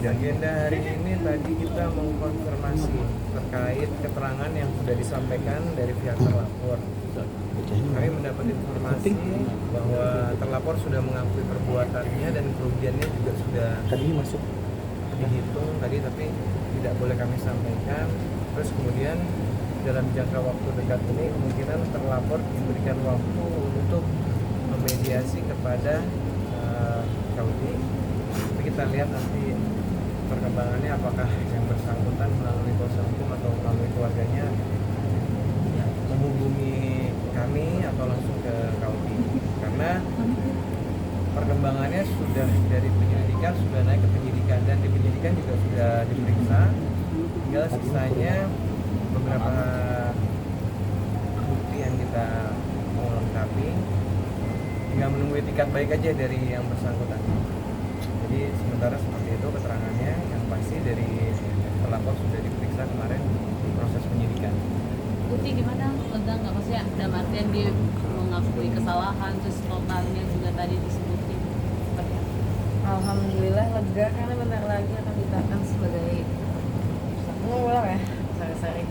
Agenda hari ini tadi kita mengkonfirmasi terkait keterangan yang sudah disampaikan dari pihak terlapor. Kami mendapat informasi bahwa terlapor sudah mengakui perbuatannya dan kerugiannya juga sudah dihitung tadi, tapi tidak boleh kami sampaikan. Terus kemudian dalam jangka waktu dekat ini kemungkinan terlapor diberikan waktu untuk memediasi kepada Saudi. Tapi kita lihat nanti perkembangannya, apakah yang bersangkutan melalui kuasa hukum atau melalui keluarganya menghubungi kami atau langsung ke Saudi. Karena perkembangannya sudah dari penyelidikan sudah naik ke penyidikan, dan di penyidikan juga sudah diperiksa. Tinggal sisanya beberapa bukti yang kita mau lengkapi, tinggal menunggu itikat baik aja dari yang bersangkutan. Jadi sementara seperti itu keterangannya. Yang pasti dari pelapor sudah diperiksa kemarin di proses penyidikan. Bukti gimana? Lega nggak? Maksudnya dalam artian dia mengakui kesalahan, terus totalnya juga tadi disebutin seperti apa? Alhamdulillah lega, karena bentar lagi akan ditetapkan sebagai ulang ya. Sorry.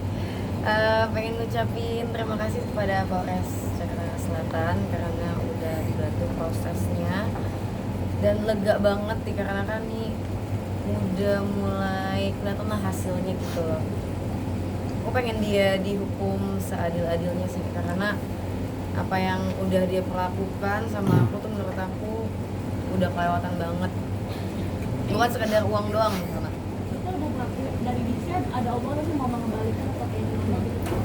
Pengen ngucapin terima kasih kepada Polres Jakarta Selatan karena udah dibantu prosesnya, dan lega banget dikarenakan nih udah mulai kelihatan lah hasilnya gitu loh. Aku pengen dia dihukum seadil-adilnya sih, karena apa yang udah dia perlakukan sama aku tuh menurut aku udah kelewatan banget. Bukan sekedar uang doang karena Kita udah berarti dari desain ada omongan sih mau mengembalikan atau kayak gimana gitu.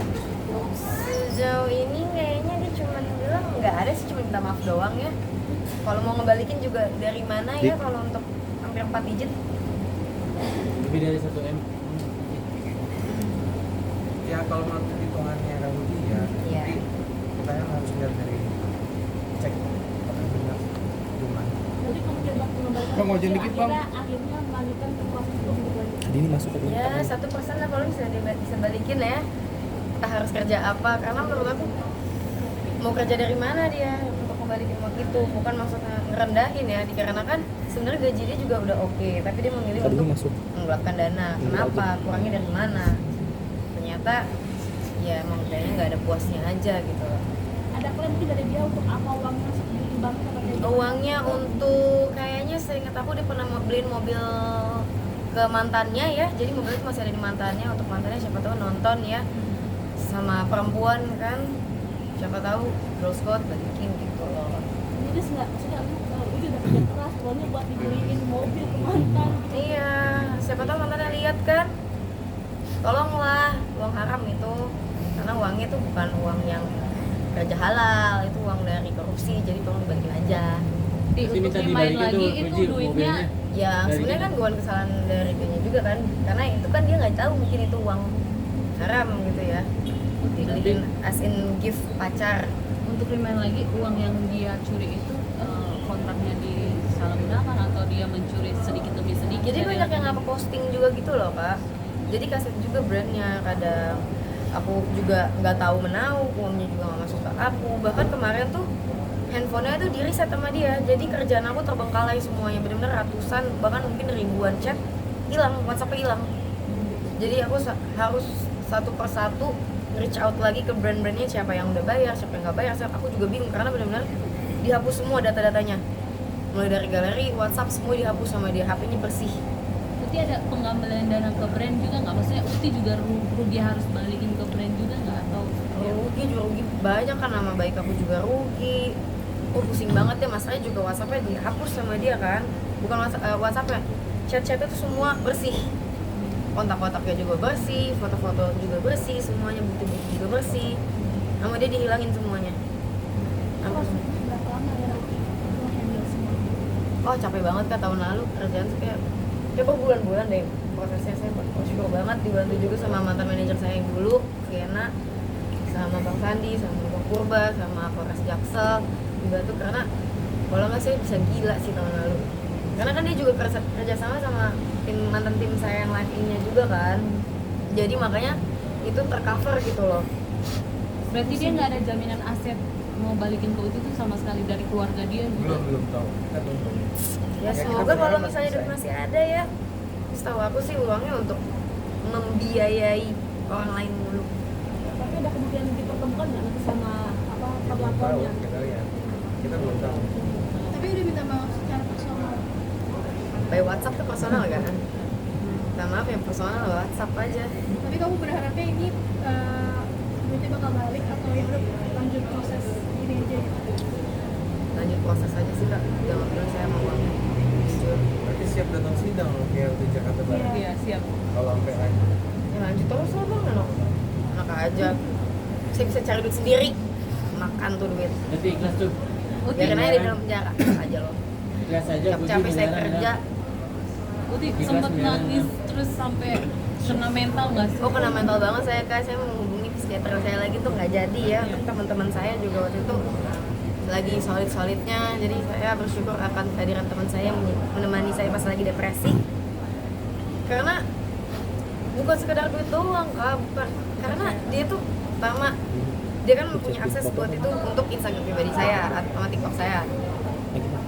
sejauh ini kayaknya dia cuma bilang nggak ada sih, cuma minta maaf doang ya. Kalau mau ngebalikin juga dari mana ya, kalau untuk hampir 4 digit. Lebih dari 1 M. Ya kalau menurut hitungannya Saudi ya, Iya. tapi kita kan harus lihat dari cek apakah benar jumlahnya. Jadi kemudian waktu mengembalikan Bang, mau dikit, Bang. akhirnya melanjutkan ke proses hukum gitu aja. Ini masuk ke Ya 1% lah kalau bisa balikin ya. Kita harus kerja apa? Karena menurut aku mau kerja dari mana dia untuk membalikin uang itu, bukan maksudnya ngerendahin ya, dikarenakan sebenarnya gaji dia juga udah oke, tapi dia memilih untuk menggelapkan dana. Kenapa? Kurangnya dari mana? Ternyata ya emang kayaknya nggak ada puasnya aja gitu loh. Ada klaim mungkin dari dia untuk apa uangnya masuk di bank atau kayak gitu? Uangnya untuk, kayaknya seingat aku dia pernah beliin mobil ke mantannya ya, jadi mobil itu masih ada di mantannya, untuk mantannya siapa tahu nonton ya sama perempuan kan, siapa tahu girls code balikin gitu loh. Jadi nggak, maksudnya udah kerja keras uangnya buat dibeliin mobil ke mantan gitu. Iya, siapa tahu mantannya lihat kan, tolonglah, uang haram itu, karena uangnya itu bukan uang yang kerja halal, itu uang dari korupsi, jadi tolong dibalikin aja. Untuk dimain lagi itu duitnya Ya sebenarnya kan bukan kesalahan dari dianya juga kan, karena itu kan dia nggak tahu mungkin itu uang haram gitu ya, dibeliin as in gift pacar. untuk dimain lagi uang yang dia curi itu kontraknya disalahgunakan atau dia mencuri sedikit demi sedikit. Jadi dari banyak yang rekening. apa posting juga gitu loh kak, jadi kasih juga brandnya, kadang aku juga nggak tahu menau, uangnya juga nggak masuk ke aku. Bahkan kemarin tuh handphonenya tuh di reset sama dia, jadi kerjaan aku terbengkalai semuanya, benar-benar ratusan bahkan mungkin ribuan chat hilang, WhatsApp-nya hilang. Jadi aku harus satu persatu reach out lagi ke brand-brandnya, siapa yang udah bayar, siapa yang nggak bayar. Aku juga bingung karena benar-benar dihapus semua data-datanya, mulai dari galeri, WhatsApp, semua dihapus sama dia, HP-nya bersih. Berarti ada pengambilan dana ke brand juga nggak? Maksudnya Uti juga rugi harus balikin ke brand juga nggak? Atau Rugi juga rugi banyak kan, nama baik aku juga rugi. Pusing banget ya, masalahnya juga WhatsApp-nya dihapus sama dia kan, bukan WhatsApp-nya, chat-chatnya tuh semua bersih, kontak-kontaknya juga bersih, foto-foto juga bersih, semuanya bukti-bukti juga bersih, sama dia dihilangin semuanya. Proses berapa lama ya untuk handle semua? Oh capek banget kan, tahun lalu kerjaan tuh kayak bulan-bulan deh prosesnya. Saya bersyukur banget dibantu juga sama mantan manajer saya yang dulu, Siena, sama Bang Sandi, sama Bang Purba, sama Polres Jaksel, dibantu karena kalau nggak saya bisa gila sih tahun lalu. Karena kan dia juga kerja sama mantan tim saya yang lainnya juga kan, jadi makanya itu tercover gitu loh. berarti dia nggak ada jaminan aset mau balikin ke Uti itu sama sekali dari keluarga dia juga? Belum tahu. Kita tunggu. Ya Ya, semoga kita kalau berharap misalnya bisa. masih ada ya, setahu aku sih uangnya untuk membiayai orang lain mulu. Tapi ada kemungkinan dipertemukan nggak nanti sama apa Belum tahu, terlapornya? kita lihat. Kita belum tahu. Tapi udah minta maaf secara personal. By WhatsApp tuh personal kan? Minta maaf ya personal WhatsApp aja. Tapi kamu berharapnya ini duitnya bakal balik atau ya udah lanjut proses ini aja gitu? Lanjut proses aja sih kak. Jangan bilang saya mau uang. Jujur. Berarti siap datang sidang loh kayak di Jakarta Barat. Iya, siap. Kalau sampai lanjut. Ya lanjut terus lah bang, enak aja. Saya bisa cari duit sendiri. Makan tuh duit. Berarti ikhlas tuh. Uti, Biarin aja di dalam penjara aja loh. Ikhlas aja. Capek-capek saya kerja. Uti Ikhlas sempet miliaran, nangis ya. terus sampai kena mental nggak sih? Oh kena mental banget saya kak, saya menghubungi psikiater saya lagi tuh nggak jadi ya. Untuk teman-teman saya juga waktu itu lagi solid-solidnya, jadi saya bersyukur akan kehadiran teman saya yang menemani saya pas lagi depresi. Karena bukan sekedar duit doang kak, bukan. Karena dia tuh pertama dia kan punya akses buat itu untuk Instagram pribadi saya sama TikTok saya.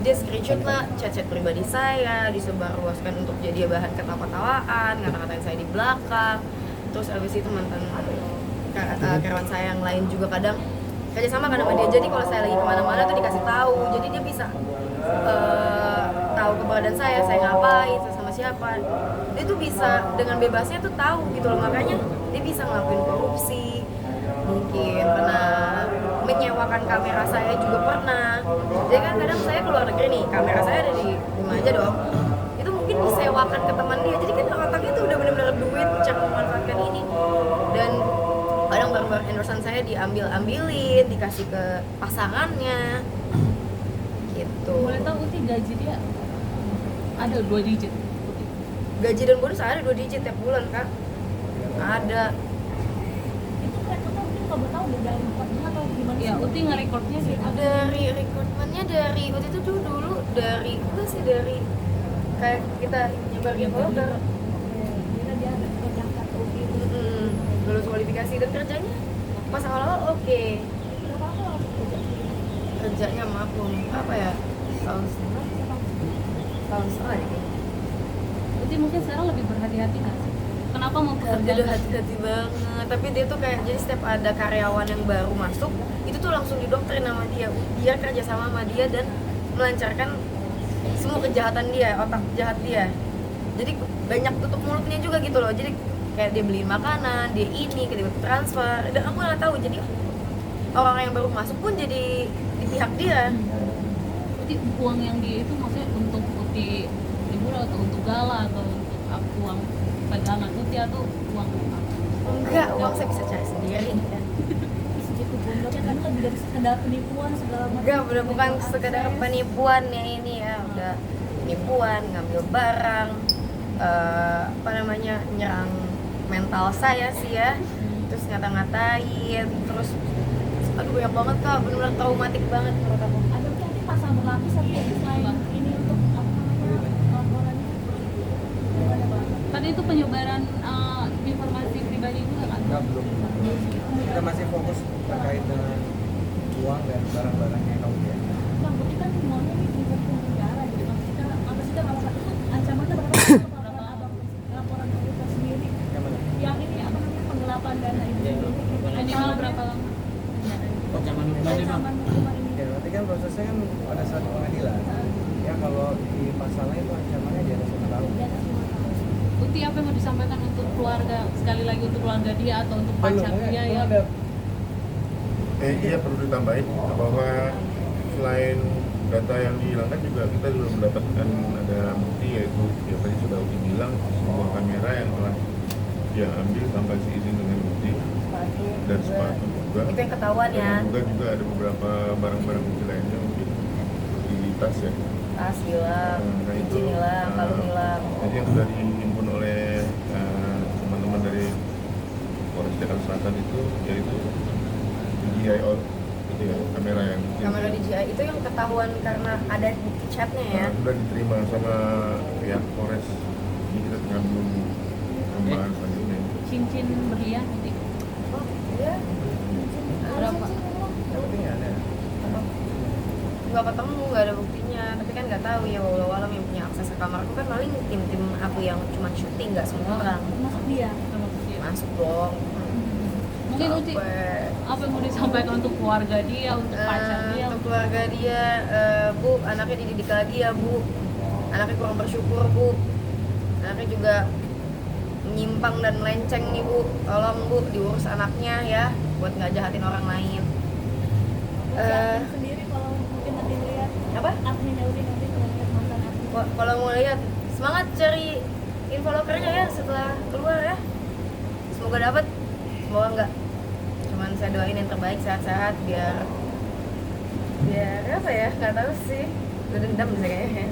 Dia screenshot lah chat-chat pribadi saya, disebarluaskan untuk jadi bahan ketawa-tawaan, ngata-ngatain saya di belakang. Terus abis itu mantan karyawan saya yang lain juga kadang kerja sama kan sama dia. Jadi kalau saya lagi kemana-mana tuh dikasih tahu. Jadi dia bisa tahu keberadaan saya ngapain, saya sama siapa. Dia tuh bisa dengan bebasnya tuh tahu gitu loh. Makanya dia bisa ngelakuin korupsi. Mungkin pernah menyewakan kamera saya juga pernah. Jadi kan kadang saya keluar negeri nih, kamera saya ada di rumah aja dong. Itu mungkin disewakan ke teman dia. Jadi kan otaknya tuh udah benar-benar duit cara memanfaatkan ini. Dan kadang barang-barang endorsean saya diambil-ambilin, dikasih ke pasangannya. Gitu. Boleh tahu Uti gaji dia ada 2 digit? Uti. Gaji dan bonus ada 2 digit tiap bulan, Kak. Ada. Itu rekodnya mungkin kalau tahu dari rekodnya atau gimana Ya, sih? Uti nge-recordnya sih. Dari recruitmentnya dari waktu itu tuh dulu dari apa sih dari kayak kita nyebar folder. Kira dia ada terdaftar ke UI itu. Lulus kualifikasi dan kerjanya pas awal-awal oke. Berapa lama langsung kerja? Kerjanya maupun apa ya tahun setengah deh. Uti mungkin sekarang lebih berhati-hati nggak sih? Kenapa mau Dia udah pekerjaan? hati-hati banget, tapi dia tuh kayak jadi setiap ada karyawan yang baru masuk itu tuh langsung didoktrin sama dia biar kerja sama dia dan melancarkan semua kejahatan dia, otak jahat dia. Jadi banyak tutup mulutnya juga gitu loh. Jadi kayak dia beliin makanan, dia ini, ketika transfer, dan aku nggak tahu. Jadi orang yang baru masuk pun jadi di pihak dia. Uti uang yang dia itu maksudnya untuk Uti liburan atau untuk gala atau untuk uang pegangan Uti atau uang apa? Enggak, uang saya bisa cari sendiri. Segitu bodohnya kan lebih dari sekedar penipuan segala macam. Enggak, udah bukan sekedar penipuan ya ini ya, udah penipuan, ngambil barang, apa namanya, nyerang mental saya sih ya, terus ngata-ngatain, terus aduh banyak banget kak, benar-benar traumatik banget menurut aku. Ada mungkin nanti pasal berlapis tapi selain ini untuk apa namanya laporannya gimana Bang? Tadi itu penyebaran informasi pribadi juga kan? Enggak, belum. Kita masih fokus terkait dengan uang dan barang-barang yang kamu lihat. Bang, berarti kan maunya ini dihukum penjara gitu. Maksudnya laporan itu ancamannya berapa abang laporan ke kita sendiri Yang mana? yang ini apa namanya penggelapan dana ini Ya, Minimal berapa lama? Ancaman hukumannya bang. ancaman hukuman ini Ya, nanti kan prosesnya kan pada saat pengadilan. Ya kalau di pasalnya itu ancamannya di atas 5 tahun. di atas 5 tahun. Uti apa yang mau disampaikan untuk keluarga, sekali lagi untuk keluarga dia atau untuk pacar dia ya? ada Iya perlu ditambahin bahwa selain data yang dihilangkan juga kita juga mendapatkan ada bukti yaitu yang tadi sudah Uti bilang sebuah kamera yang telah dia ambil tanpa izin dengan bukti dan sepatu juga. Itu yang ketahuan ya, Dan juga ada beberapa barang-barang bukti lainnya mungkin di tas ya. tas hilang, Nah, itu, cincin hilang, kalung hilang. Jadi yang sudah dihimpun oleh teman-teman dari Polres Jakarta Selatan itu yaitu DJI itu ya kamera yang Kamera DJI itu yang ketahuan karena ada bukti chatnya ya. sudah diterima sama pihak Polres. Ini kita tengah menunggu tambahan selanjutnya. Cincin berlian Uti. Oh iya. Berapa? yang penting ada. nggak ketemu, nggak ada buktinya. Tapi kan nggak tahu ya, walau alam yang punya akses ke kamarku kan paling tim aku yang cuma syuting, nggak semua orang. Masuk dia. Termasuk dia. Masuk dong. Mungkin Uti Capek. apa yang mau disampaikan untuk keluarga dia, untuk pacar dia? Untuk keluarga dia, Bu, anaknya dididik lagi ya Bu. Anaknya kurang bersyukur Bu. Anaknya juga menyimpang dan melenceng nih Bu. Tolong Bu diurus anaknya ya, buat nggak jahatin orang lain. Admin sendiri kalau mungkin nanti lihat Apa? adminnya Udi nanti lihat mantan admin. Kalau mau lihat, semangat cari info lokernya ya setelah keluar ya. Semoga dapat, semoga enggak. Cuman saya doain yang terbaik, sehat-sehat biar apa ya, nggak tahu sih. Udah dendam sih kayaknya.